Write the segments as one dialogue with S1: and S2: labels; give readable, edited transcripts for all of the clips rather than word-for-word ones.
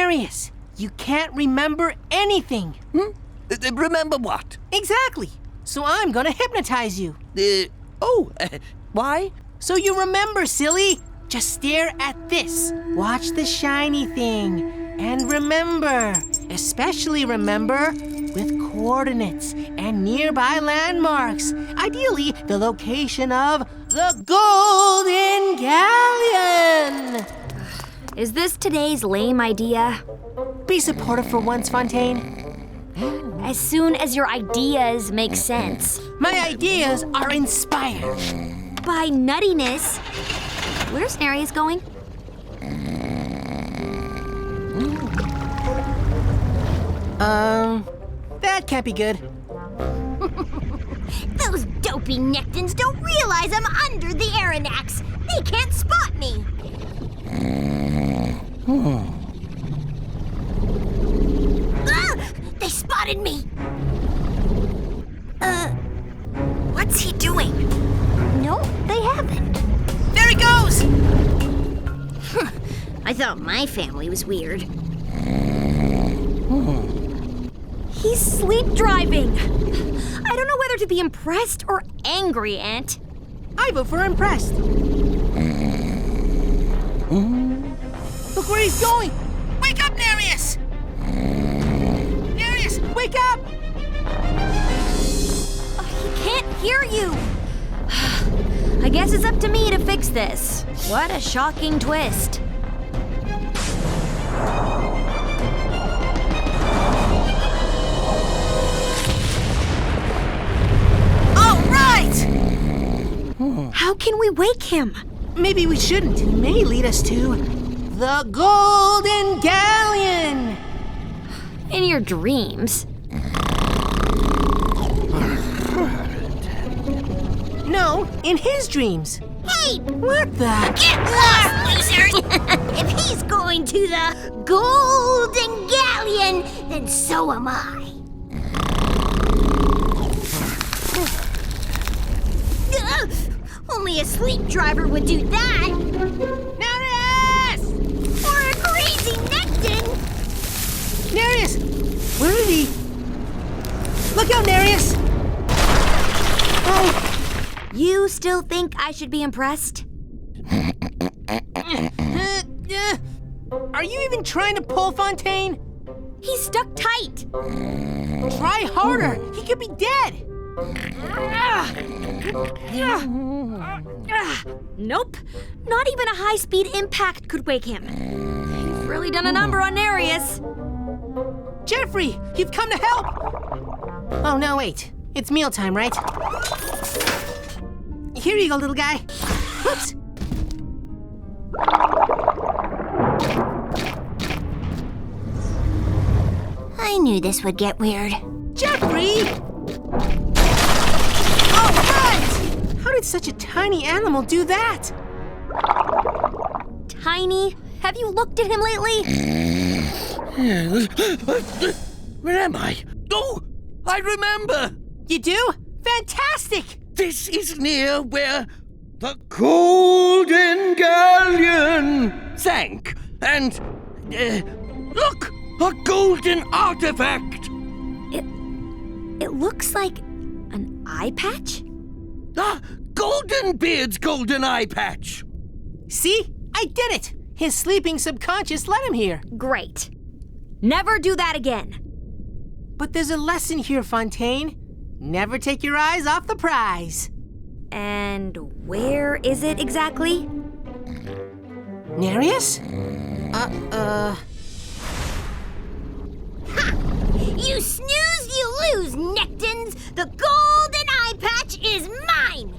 S1: Nereus, you can't remember anything.
S2: Remember what?
S1: Exactly. So I'm gonna hypnotize you.
S2: Why?
S1: So you remember, silly. Just stare at this. Watch the shiny thing. And remember, especially remember, with coordinates and nearby landmarks. Ideally, the location of the Golden Galleon.
S3: Is this today's lame idea?
S1: Be supportive for once, Fontaine.
S3: As soon as your ideas make sense.
S1: My ideas are inspired.
S3: By nuttiness. Where's Nereus going?
S1: That can't be good.
S4: Those dopey Nektons don't realize I'm under the Aronnax. They can't spot me. They spotted me. What's he doing? No, they haven't.
S1: There he goes!
S4: I thought my family was weird.
S3: He's sleep driving. I don't know whether to be impressed or angry, Aunt.
S1: I vote for impressed. Look where he's going! Wake up, Nereus! Nereus, wake up!
S3: He can't hear you. I guess it's up to me to fix this. What a shocking twist.
S1: All right!
S3: How can we wake him?
S1: Maybe we shouldn't. It may lead us to the Golden Galleon.
S3: In your dreams.
S1: No, in his dreams.
S4: Hey!
S1: What the?
S4: Get lost, losers! If he's going to the Golden Galleon, then so am I. Only a sleep driver would do that.
S1: Nereus!
S4: Or a crazy Nekton.
S1: Nereus! Where is he? Look out, Nereus! Oh!
S3: You still think I should be impressed?
S1: Are you even trying to pull, Fontaine?
S3: He's stuck tight.
S1: Try harder. He could be dead.
S3: Nope. Not even a high-speed impact could wake him. You've really done a number on Nereus.
S1: Jeffrey, you've come to help. Oh, no, wait. It's mealtime, right? Here you go, little guy. Whoops.
S4: I knew this would get weird.
S1: Jeffrey! All right! How did such a tiny animal do that?
S3: Tiny? Have you looked at him lately?
S2: Where am I? Oh, I remember!
S1: You do? Fantastic!
S2: This is near where the Golden Galleon sank. And, look! A golden artifact!
S3: It looks like an eye patch?
S2: Goldenbeard's golden eye patch!
S1: See? I did it! His sleeping subconscious led him here.
S3: Great. Never do that again.
S1: But there's a lesson here, Fontaine. Never take your eyes off the prize.
S3: And where is it exactly?
S1: Nereus?
S4: Ha! You snooze, you lose, Nektons! The golden eye patch is mine!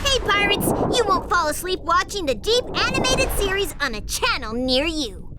S4: Hey, pirates! You won't fall asleep watching the deep animated series on a channel near you.